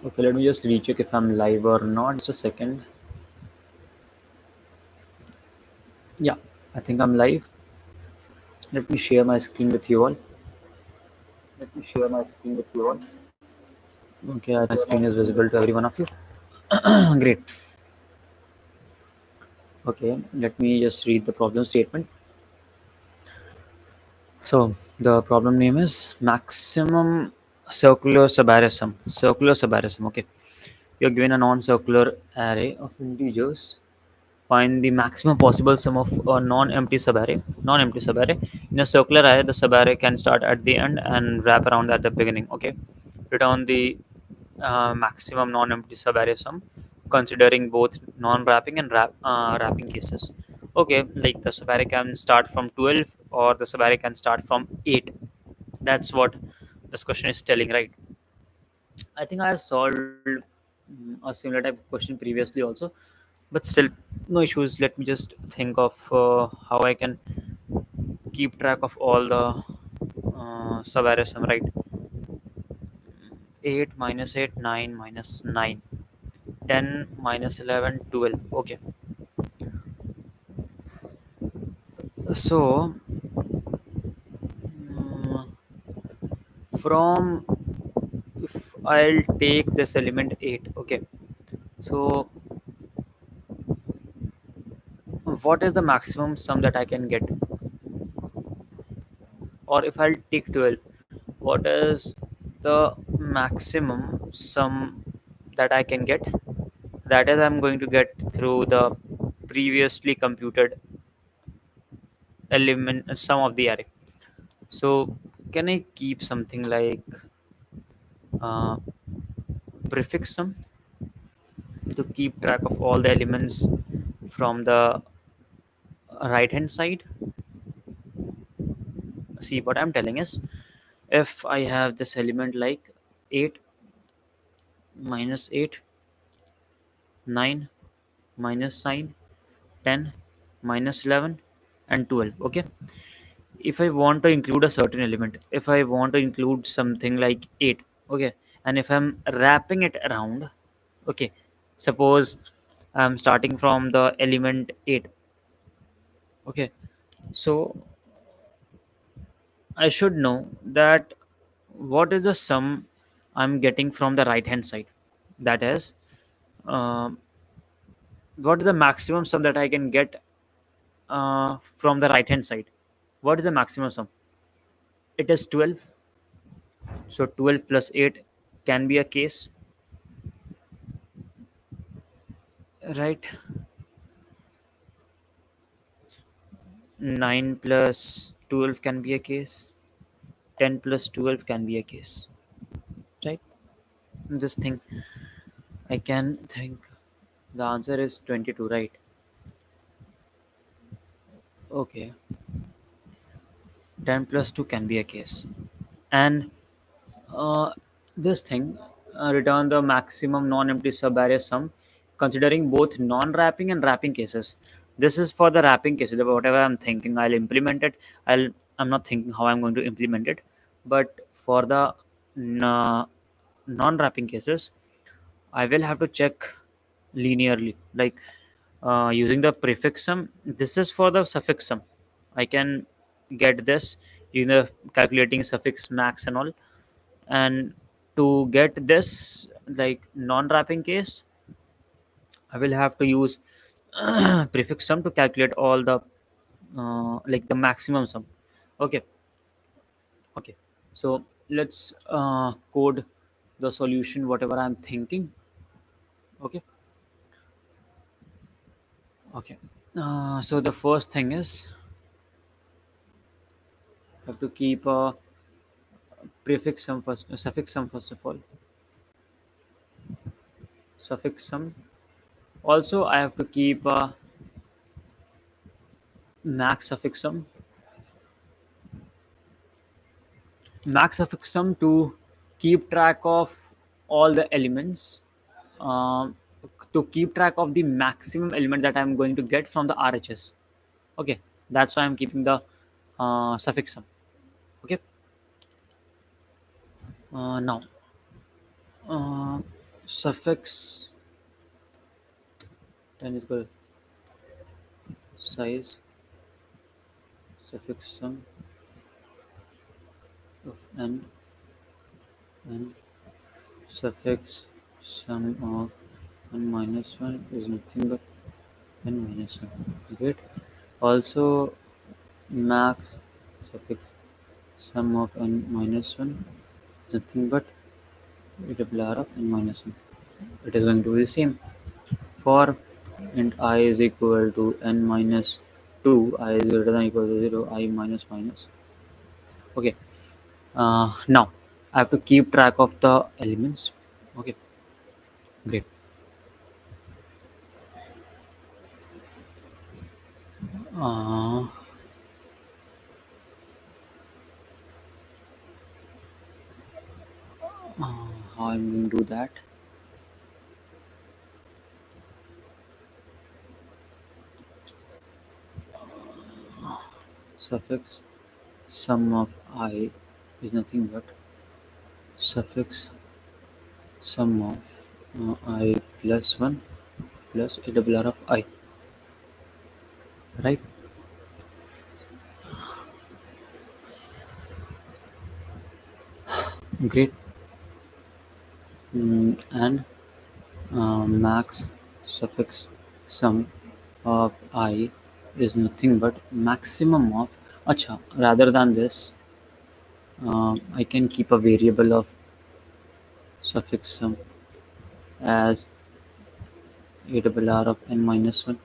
Okay, let me just recheck if I'm live or not. Just a second. Yeah, I think I'm live. Let me share my screen with you all. Let me share my screen with you all. Okay, my screen is visible to every one of you. Great. Okay, let me just read the problem statement. So the problem name is maximum circular subarray. Circular subarray. Okay, you're given a non-circular array of integers. Find the maximum possible sum of a non-empty subarray. Non-empty subarray. In a circular array, the subarray can start at the end and wrap around at the beginning. Okay. Return the maximum non-empty subarray sum, considering both non-wrapping and wrapping cases. Okay, like the subarray can start from 12 or the subarray can start from 8. That's what this question is telling, right? I think I have solved a similar type of question previously also, but still no issues. Let me just think of how I can keep track of all the sub-arrays, right? 8 minus 8, 9 minus 9, 10 minus 11, 12. Okay, so mm, from, if I'll take this element 8. Okay, so what is the maximum sum that I can get? Or if I'll take 12, what is the maximum sum that I can get? That is, I'm going to get through the previously computed element sum of the array. So can I keep something like uh, prefix sum to keep track of all the elements from the right hand side? See, what I'm telling is, if I have this element like 8 minus 8, 9 minus 9, 10 minus 11, and 12. Okay, if I want to include a certain element, if I want to include something like 8, okay, and if I'm wrapping it around, okay, suppose I'm starting from the element 8. Okay, so I should know that what is the sum I'm getting from the right hand side. That is, um, what is the maximum sum that I can get from the right hand side? What is the maximum sum? It is 12. So 12 plus 8 can be a case, right? 9 plus 12 can be a case. 10 plus 12 can be a case, right? Just think. I can think. The answer is 22, right? Okay. 10 plus 2 can be a case. And uh, this thing, return the maximum non-empty subarray sum, considering both non-wrapping and wrapping cases. This is for the wrapping cases. Whatever I'm thinking, I'll implement it. I'm not thinking how I'm going to implement it, but for the non-wrapping cases, I will have to check linearly, like using the prefix sum. This is for the suffix sum. I can get this, calculating suffix max and all. And to get this like non-wrapping case, I will have to use prefix sum to calculate all the like the maximum sum. Okay, okay. So let's code the solution, whatever I'm thinking. Okay, okay. So the first thing is, I have to keep a prefix sum first, suffix sum first of all. Suffix sum. Also, I have to keep a max suffix sum. Max suffix sum to keep track of all the elements, um, to keep track of the maximum element that I'm going to get from the RHS. Okay, that's why I'm keeping the suffix sum. Okay, now, uh, suffix n is equal size suffix sum of n suffix sum of n minus 1 is nothing but n minus 1. Great. Also, max suffix sum of n minus 1 is nothing but a double r of n minus 1. It is going to be the same. For int I is equal to n minus 2, I is greater than or equal to 0, I minus minus. Okay. Now I have to keep track of the elements. Okay. Great. Uh, how I'm going to do that? Suffix sum of I is nothing but suffix sum of I plus 1 plus a double r of I, right? Great. And max suffix sum of I is nothing but maximum of. Acha, rather than this, I can keep a variable of suffix sum as a double r of n minus 1.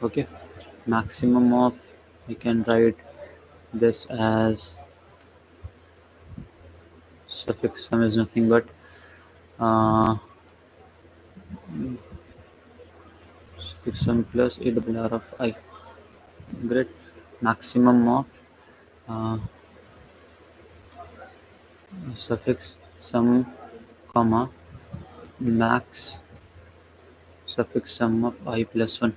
Okay, maximum of, I can write this as suffix sum is nothing but uh, suffix sum plus a double r of I. Great. Maximum of uh, suffix sum comma max suffix sum of I plus 1.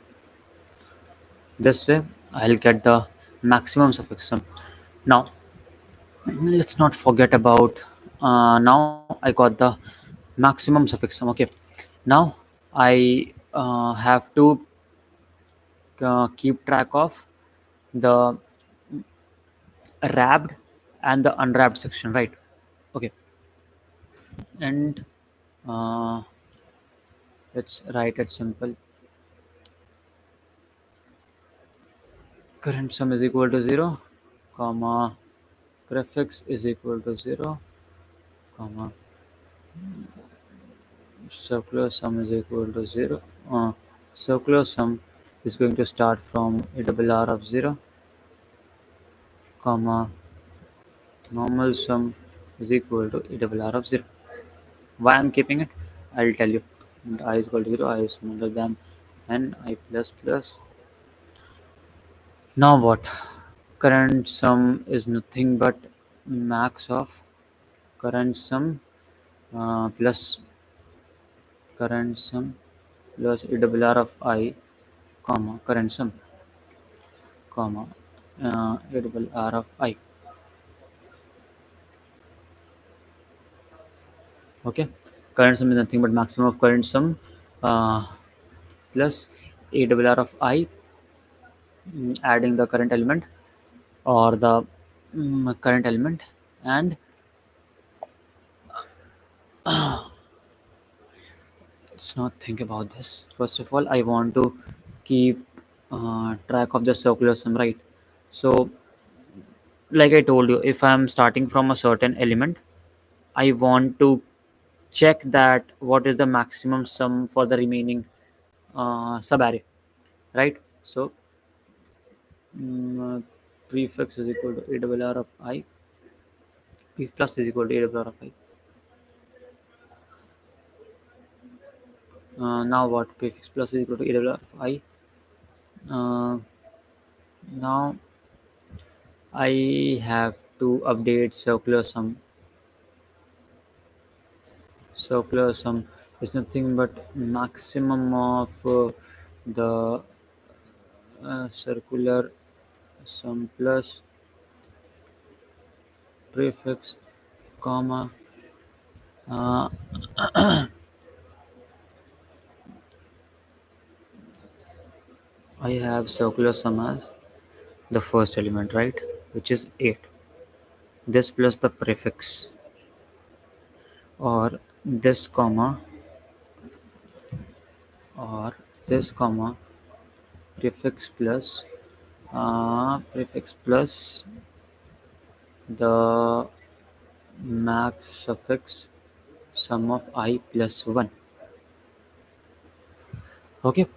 This way I'll get the maximum suffix sum. Now let's not forget about now I got the maximum suffix sum. Okay, now I have to keep track of the wrapped and the unwrapped section, right? Okay, and uh, let's write it simple. Current sum is equal to 0, comma prefix is equal to 0, comma circular sum is equal to 0. Circular sum is going to start from a double r of 0, comma normal sum is equal to a double r of 0. Why I'm keeping it? I'll tell you. And I is equal to 0, I is smaller than n, I plus plus. Now what? Current sum is nothing but max of current sum plus current sum plus a double r of I, comma current sum, comma a double r of I. Okay, current sum is nothing but maximum of current sum uh, plus a double r of I, adding the current element or the current element. And let's not think about this. First of all, I want to keep track of the circular sum, right? So like I told you, if I'm starting from a certain element, I want to check that what is the maximum sum for the remaining subarray, right? So prefix is equal to a double r of I, p plus is equal to a double r of I. Now what? Prefix plus is equal to a double r of I. Uh, Now I have to update circular sum. Circular sum is nothing but maximum of the circular sum plus prefix, comma Uh, I have circular sum as the first element, right? Which is 8. This plus the prefix, or this comma, or this comma, prefix plus prefix plus the max suffix sum of I plus 1. Okay,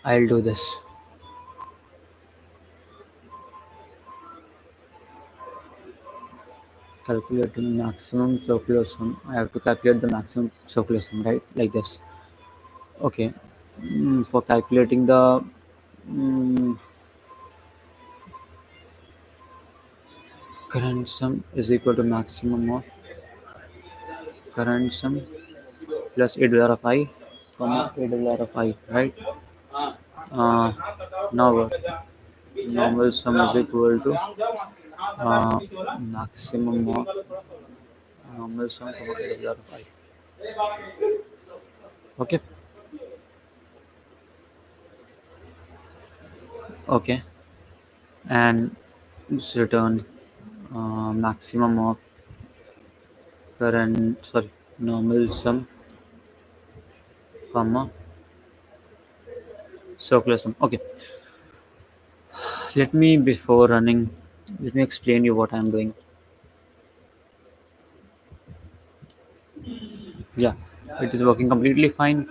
I'll do this. Calculating maximum circular sum. I have to calculate the maximum circular sum, right? Like this. Okay. For calculating the mm, current sum is equal to maximum of current sum plus a dollar of I, comma a dollar of I, right? Uh, Now what? Normal sum is equal to maximum of normal sum comma a dollar of I. Okay. Okay. And just return maximum of current, sorry, normal sum comma circular sum. Okay, let me, before running, let me explain you what I'm doing. Yeah, it is working completely fine.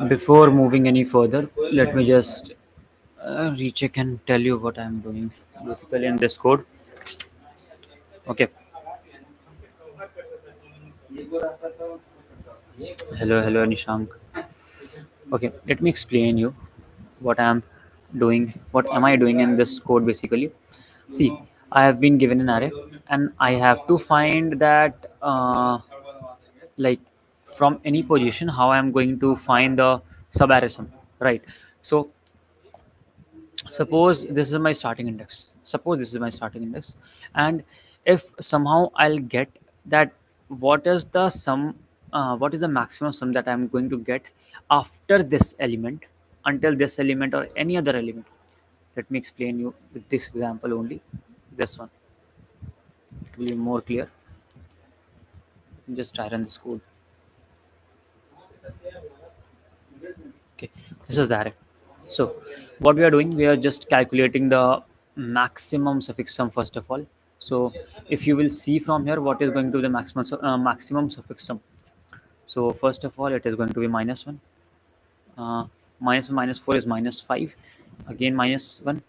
Before moving any further, let me just recheck and tell you what I'm doing basically in this code. Okay. Hello Nishank. Okay, let me explain you what I'm doing. What am I doing in this code basically? See, I have been given an array and I have to find that like from any position how I'm going to find the sub array sum, right? So suppose this is my starting index, and if somehow I'll get that what is the sum, what is the maximum sum that I'm going to get after this element, until this element or any other element. Let me explain you with this example only, this one. It will be more clear. Just try run this code. Okay, this is the array. So what we are doing, we are just calculating the maximum suffix sum first of all. So if you will see from here, what is going to be the maximum suffix sum. So first of all, it is going to be minus 1. Minus 1 minus 4 is minus 5. Again minus 1,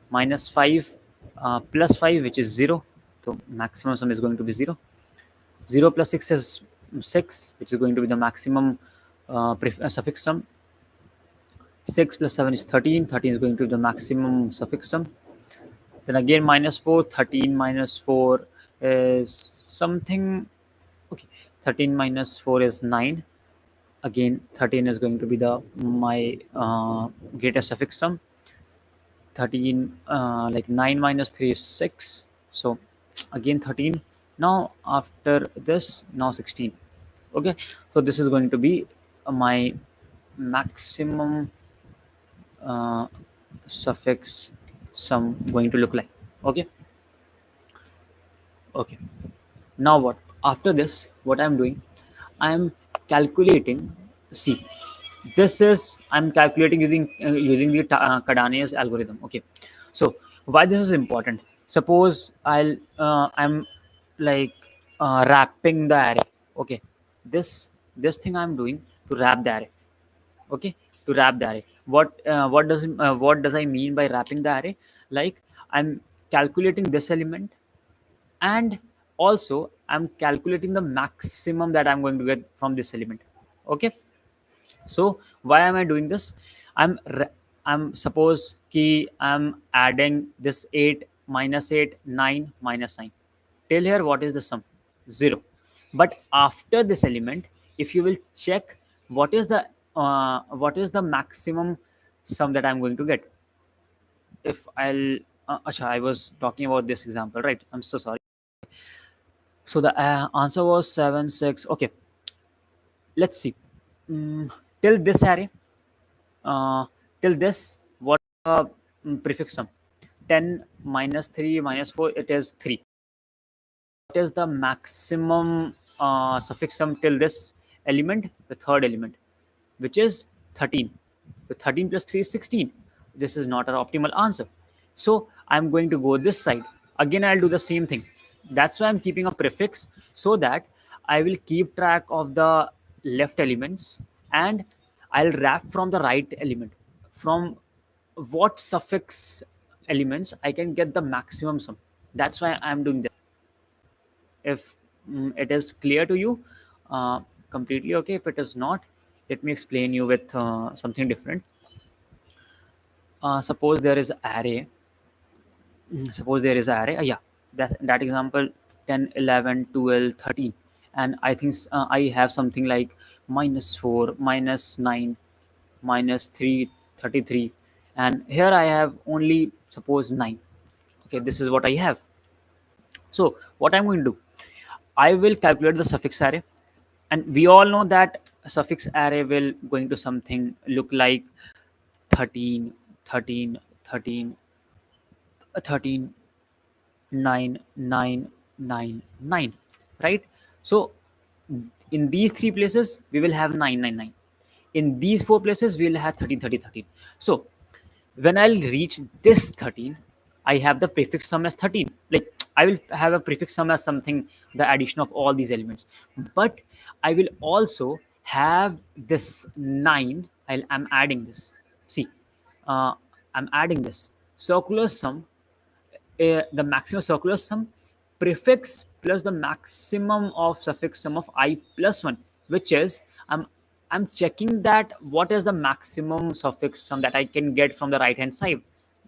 minus 5 plus 5, which is 0. So maximum sum is going to be 0. 0 plus 6 is 6, which is going to be the maximum suffix sum. 6 plus 7 is 13. 13 is going to be the maximum suffix sum. Then again minus 4. 13 minus 4 is something. Okay. 13 minus 4 is 9. Again 13 is going to be the my greatest suffix sum. 13 like 9 minus 3 is 6. So again 13. Now after this, now 16. Okay. So this is going to be my maximum uh, suffix sum going to look like. Okay. Okay. Now what? After this, what I'm doing, I'm calculating. See, this is I'm calculating using the Kadania's algorithm. Okay. So why this is important? Suppose I'm like wrapping the array. Okay. This thing I'm doing to wrap the array. Okay, to wrap the array. What does I mean by wrapping the array? Like, I'm calculating this element, and also I'm calculating the maximum that I'm going to get from this element. Okay. So why am I doing this? I'm suppose key I'm adding this 8 minus 8 9 minus 9. Till here, what is the sum? 0. But after this element, if you will check, what is the maximum sum that I'm going to get. If I'll Asha, I was talking about this example, right? I'm so sorry. So the answer was 7 6. Okay, let's see. Mm, till this array, uh, till this, what prefix sum? 10 minus 3 minus 4, it is 3. What is the maximum suffix sum till this element? The third element, which is 13. So 13 plus 3 is 16. This is not an optimal answer. So I'm going to go this side. Again, I'll do the same thing. That's why I'm keeping a prefix, so that I will keep track of the left elements, and I'll wrap from the right element. From what suffix elements I can get the maximum sum. That's why I'm doing this. If it is clear to you, uh, completely okay. If it is not, let me explain you with something different. Suppose there is array. Suppose there is array, yeah, that example, 10 11 12 13, and I think I have something like -4 -9 -3 33, and here I have only suppose 9. Okay, this is what I have. So what I'm going to do, I will calculate the suffix array, and we all know that suffix array will going to something look like 13 13 13 13 9 9 9 9, right? So in these three places we will have 9 9 9. In these four places we will have 13 30 13. So when I'll reach this 13, I have the prefix sum as 13. Like, I will have a prefix sum as something, the addition of all these elements. But I will also have this 9. I'm adding this. See, I'm adding this circular sum, the maximum circular sum, prefix plus the maximum of suffix sum of I plus 1, which is, I'm checking that what is the maximum suffix sum that I can get from the right hand side.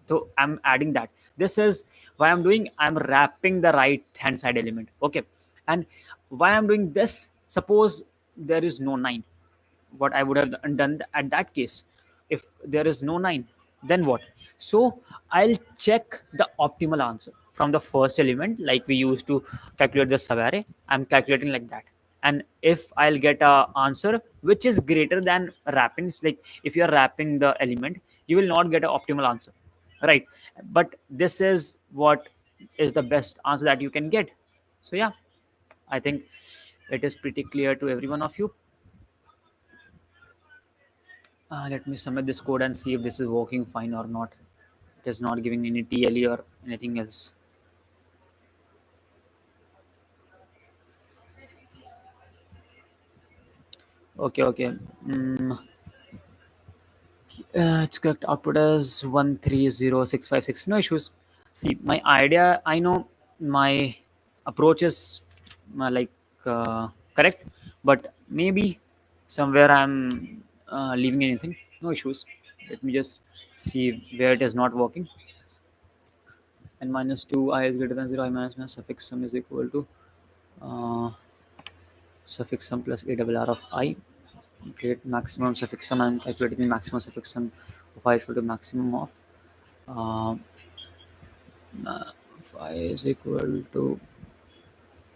So I'm adding that. This is why I'm doing, I'm wrapping the right hand side element. Okay, and why I'm doing this, suppose there is no 9, what I would have done at that case. If there is no 9, then what? So I'll check the optimal answer from the first element, like we used to calculate the subarray. I'm calculating like that. And if I'll get a answer which is greater than wrapping, like if you're wrapping the element, you will not get an optimal answer, right? But this is what is the best answer that you can get. So yeah, I think it is pretty clear to every one of you. Let me submit this code and see if this is working fine or not. It is not giving any TLE or anything else. Okay, okay. It's correct. Output is 130,656. No issues. See, my idea, I know my approach is like correct, but maybe somewhere I'm leaving anything. No issues. Let me just see where it is not working. And -2 I is greater than 0, I minus minus suffix sum is equal to uh, suffix sum plus a double r of I. Create maximum suffix sum. I'm calculating the maximum suffix sum of I is equal to maximum of uh, I is equal to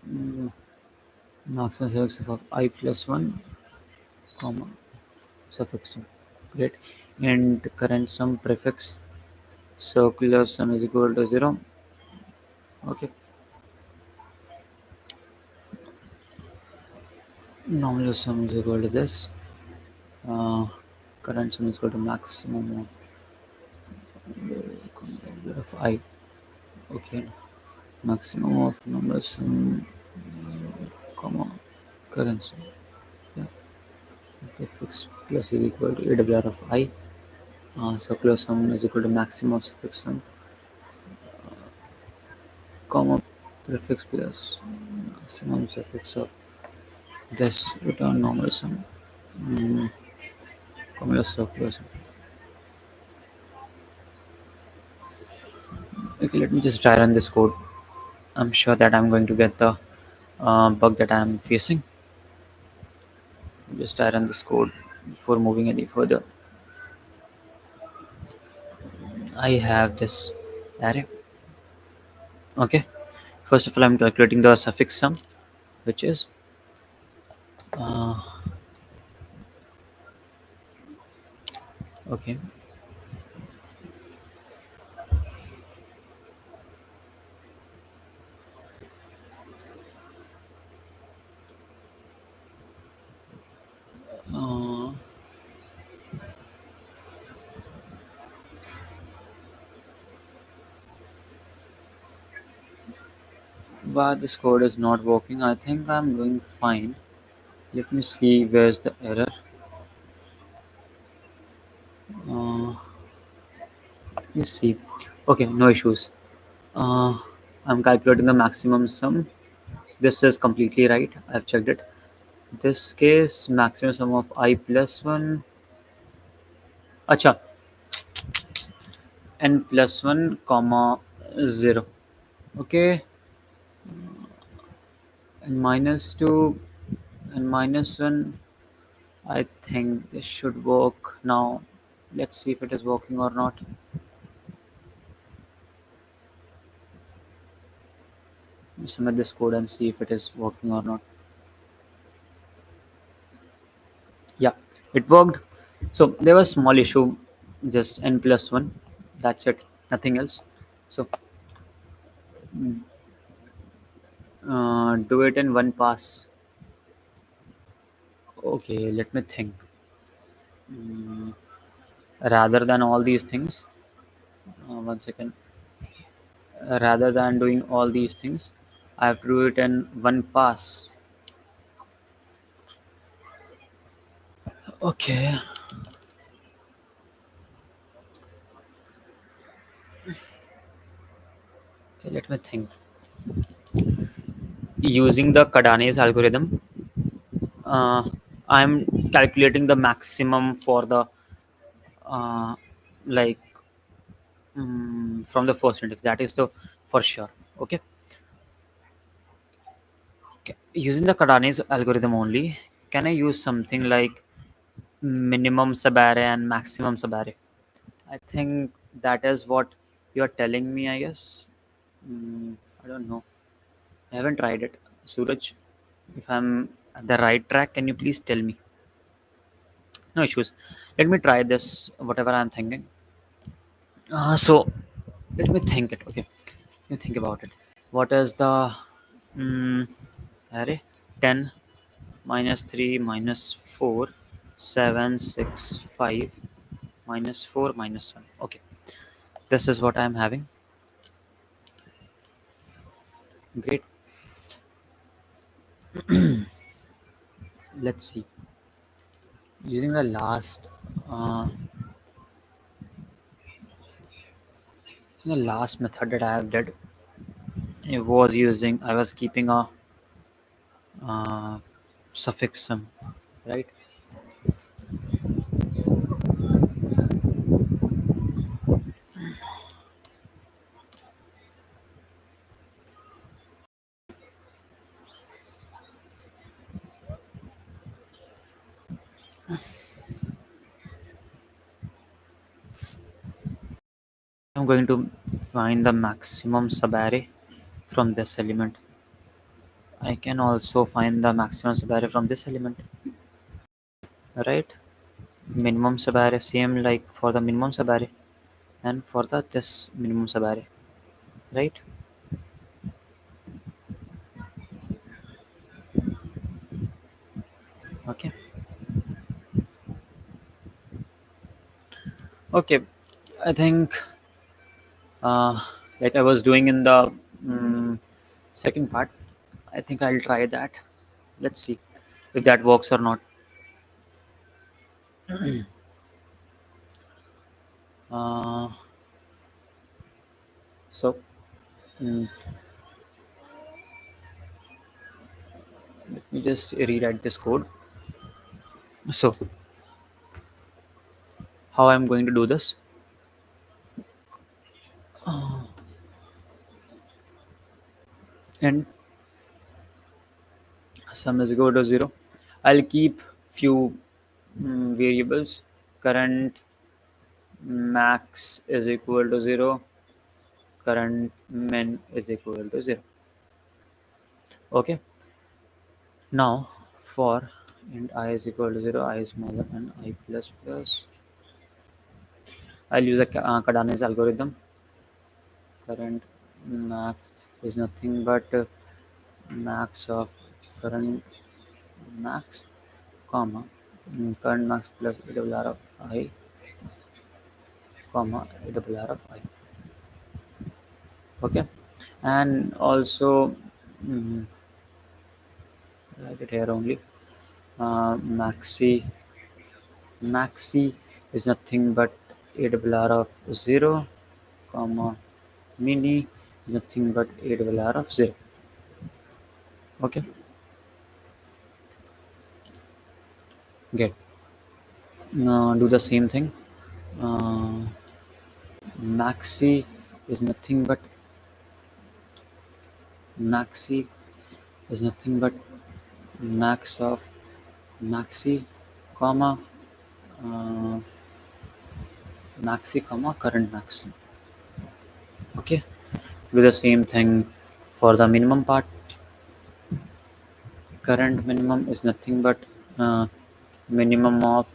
mm, maximum suffix sum of I plus 1, comma, suffix sum. Great. And current sum prefix circular sum is equal to 0. Okay. Nominal sum is equal to this. Uh, Current sum is equal to maximum of I. Okay. Maximum of number sum, comma, current sum. Yeah. Prefix plus is equal to AWR of I. Circular sum is equal to maximum of suffix sum, comma, prefix plus maximum suffix of this return normal sum, comma, circular sum. Okay, let me just try run this code. I'm sure that I'm going to get the bug that I'm facing. Just try run this code before moving any further. I have this array. Okay, First of all, I'm calculating the suffix sum, which is uh, okay. Uh, but this code is not working. I think I'm doing fine. Let me see where's the error. Uh, you see, okay, no issues. Uh, I'm calculating the maximum sum. This is completely right. I've checked it. This case, maximum sum of I plus 1. Acha, n plus 1 comma 0. Okay, and minus 2 and minus 1. I think this should work now. Let's see if it is working or not. Let me submit this code and see if it is working or not. Yeah, it worked. So there was small issue, just n plus 1. That's it, nothing else. So do it in one pass. Okay, let me think. Mm, rather than all these things, one second. Rather than doing all these things, I have to do it in one pass. Okay, okay, let me think. Using the Kadane's algorithm, uh, I'm calculating the maximum for the uh, like from the first index. That is the for sure. Okay. Okay. Using the Kadane's algorithm only, can I use something like minimum subarray and maximum subarray? I think that is what you're telling me, I guess. I don't know. I haven't tried it. Suraj, if I'm at the right track, can you please tell me? No issues. Let me try this, whatever I'm thinking. So, let me think it. Okay. Let me think about it. What is the array? 10 minus 3 minus 4, 7, 6, 5, minus 4 minus 1. Okay. This is what I'm having. Great. Let's see. Using uh, the last method that I have did, I was keeping a uh, suffix sum, right? I'm going to find the maximum subarray from this element. I can also find the maximum subarray from this element, right? Minimum subarray same like for the minimum subarray and for the this minimum subarray, right? Okay. Okay. I think uh, like I was doing in the second part. I think I'll try that. Let's see if that works or not. Uh, so mm, let me just rewrite this code. So how I'm going to do this? And sum is equal to 0. I'll keep few variables. Current max is equal to 0. Current min is equal to 0. Okay. Now for int I is equal to 0, I is smaller than I plus plus. I'll use a Cardano's algorithm. Current max is nothing but max of current max, comma, current max plus a double r of I, comma, a double r of I. Okay, and also mm, write it here only. Maxi is nothing but a double r of 0, comma, mini is nothing but a double r of 0. Okay, get. Now do the same thing. Uh, Maxi is nothing but Maxi is nothing but max of Maxi, comma, uh, Maxi, comma, current max. Okay, do the same thing for the minimum part. Current minimum is nothing but uh, minimum of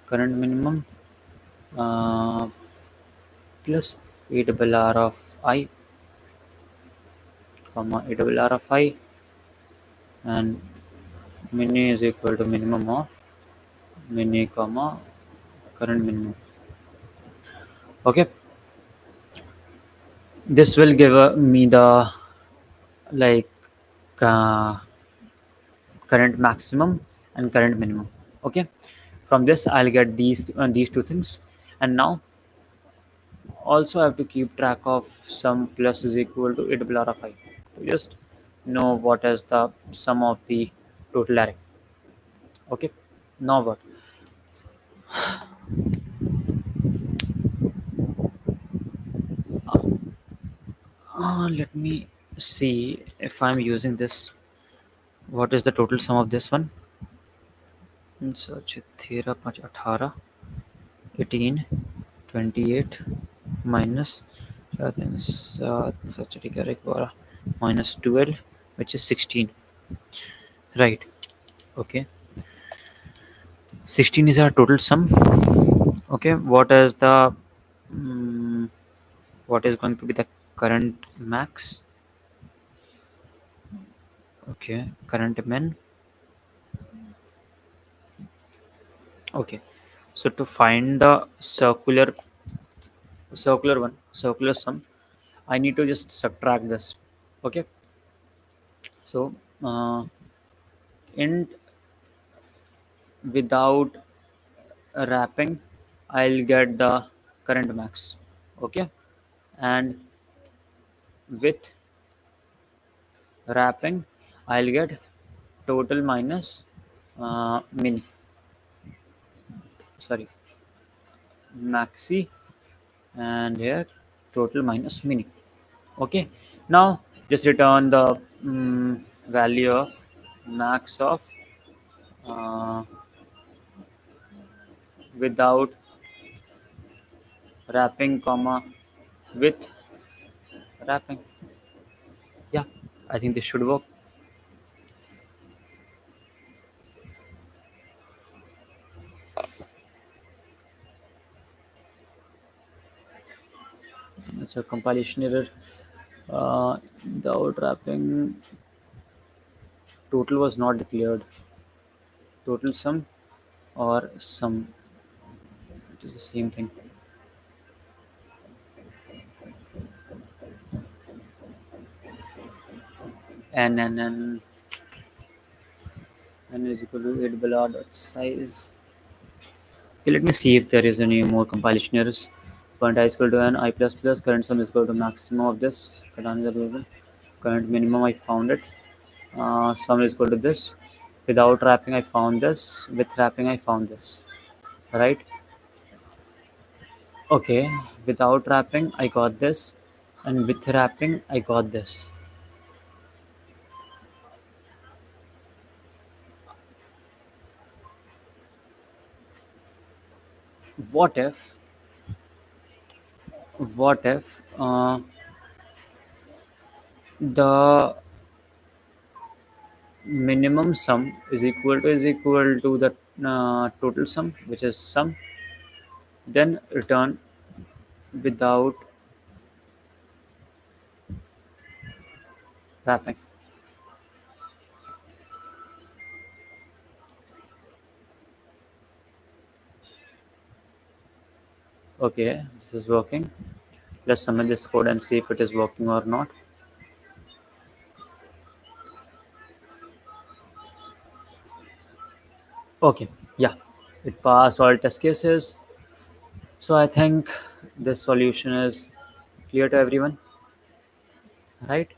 current minimum uh, plus a double r of I, comma, a double r of I, and mini is equal to minimum of mini, comma, current minimum. Okay, this will give me the like uh, current maximum and current minimum. Okay, from this I'll get these two things, and now also I have to keep track of sum plus is equal to a double r of I to just know what is the sum of the total array. Okay, now what? Let me see if I'm using this. What is the total sum of this one? So 13, 5, 18, 18, 28 minus minus 12, which is 16. Right. Okay. 16 is our total sum. Okay. Mm, what is going to be the current max? Okay. Current min. Okay. So to find the circular sum, I need to just subtract this. Okay. So int without wrapping, I'll get the current max. Okay, and with wrapping, I'll get total minus mini. Sorry, maxi, and here total minus mini. Okay, now just return the value of max of uh, without wrapping, comma, with wrapping. Yeah, I think this should work. It's a compilation error. Without wrapping, total was not declared. Total sum or sum, it is the same thing. N n is equal to 8 below dot size. Okay, let me see if there is any more compilation errors. Point I is equal to n I plus plus. Current sum is equal to maximum of this. Current is available. Current minimum I found it. Sum is equal to this. Without wrapping I found this. With wrapping I found this. Right? Okay. Without wrapping I got this, and with wrapping I got this. What if? What if the minimum sum is equal to the total sum, which is sum, then return without wrapping. Okay, this is working. Let's submit this code and see if it is working or not. Okay, yeah, it passed all test cases. So I think this solution is clear to everyone, right?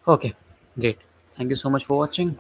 Okay, great. Thank you so much for watching.